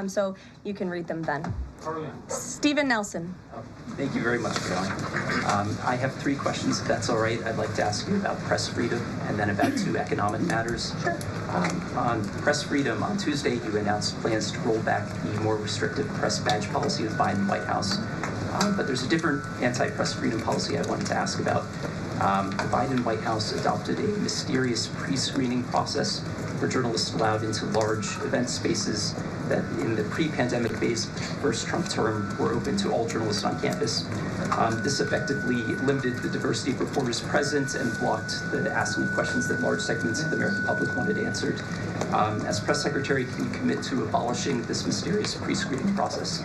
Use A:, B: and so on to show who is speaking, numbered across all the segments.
A: So you can read them then. Stephen Nelson.
B: Thank you very much, Caroline. I have 3 questions, if that's all right. I'd like to ask you about press freedom and then about 2 economic matters.
A: Sure.
B: On press freedom, on Tuesday, you announced plans to roll back the more restrictive press badge policy of the Biden White House. But there's a different anti-press freedom policy I wanted to ask about. The Biden White House adopted a mysterious pre-screening process for journalists allowed into large event spaces that in the pre-pandemic phase of the first Trump term were open to all journalists on campus. This effectively limited the diversity of reporters present and blocked the asking questions that large segments of the American public wanted answered. As press secretary, can you commit to abolishing this mysterious pre-screening process?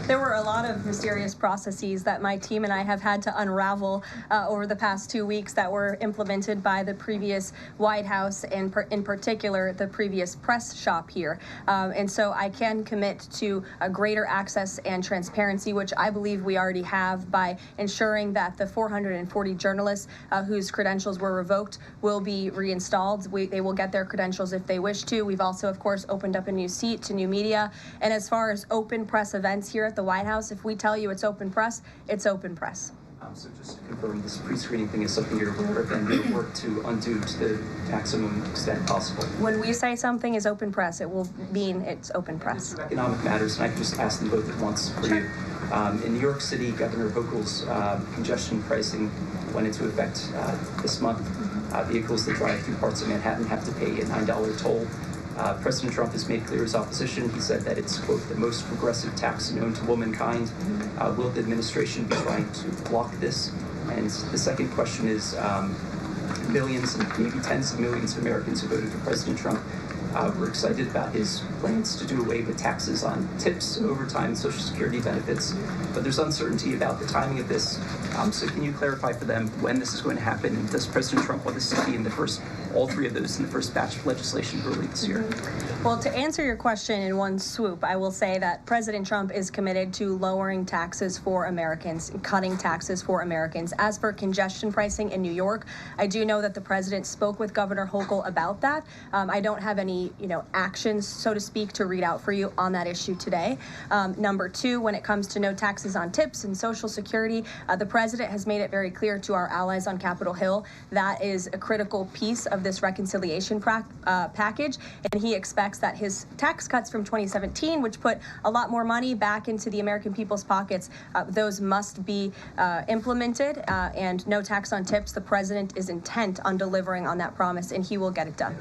A: There were a lot of mysterious processes that my team and I have had to unravel over the past 2 weeks that were implemented by the previous White House and in particular the previous press shop here. And so I can commit to a greater access and transparency, which I believe we already have by ensuring that the 440 journalists whose credentials were revoked will be reinstalled. They will get their credentials if they wish to. We've also, of course, opened up a new seat to new media. And as far as open press events here at the White House, if we tell you it's open press, it's open press.
B: So just to confirm, this pre-screening thing is something you're aware of and you'll work to undo to the maximum extent possible.
A: When we say something is open press, it will mean it's open press.
B: Economic matters, and I can just ask them both at once for you. In New York City, Governor Hochul's congestion pricing went into effect this month. Vehicles that drive through parts of Manhattan have to pay a $9 toll. President Trump has made clear his opposition. He said that it's, quote, the most progressive tax known to womankind. Will the administration be trying to block this? And the second question is, millions and maybe tens of millions of Americans who voted for President Trump were excited about his plans to do away with taxes on tips, overtime, and Social Security benefits. But there's uncertainty about the timing of this. So can you clarify for them when this is going to happen? And does President Trump want this to be in the first, all 3 of those in the first batch of legislation early this year?
A: Well, to answer your question in one swoop, I will say that President Trump is committed to lowering taxes for Americans, cutting taxes for Americans. As for congestion pricing in New York, I do know that the president spoke with Governor Hochul about that. I don't have any, actions, so to speak, to read out for you on that issue today. Number 2, when it comes to no taxes on tips and Social Security, the president has made it very clear to our allies on Capitol Hill that is a critical piece of this reconciliation package, and he expects that his tax cuts from 2017, which put a lot more money back into the American people's pockets, those must be implemented, and no tax on tips. The president is intent on delivering on that promise, and he will get it done.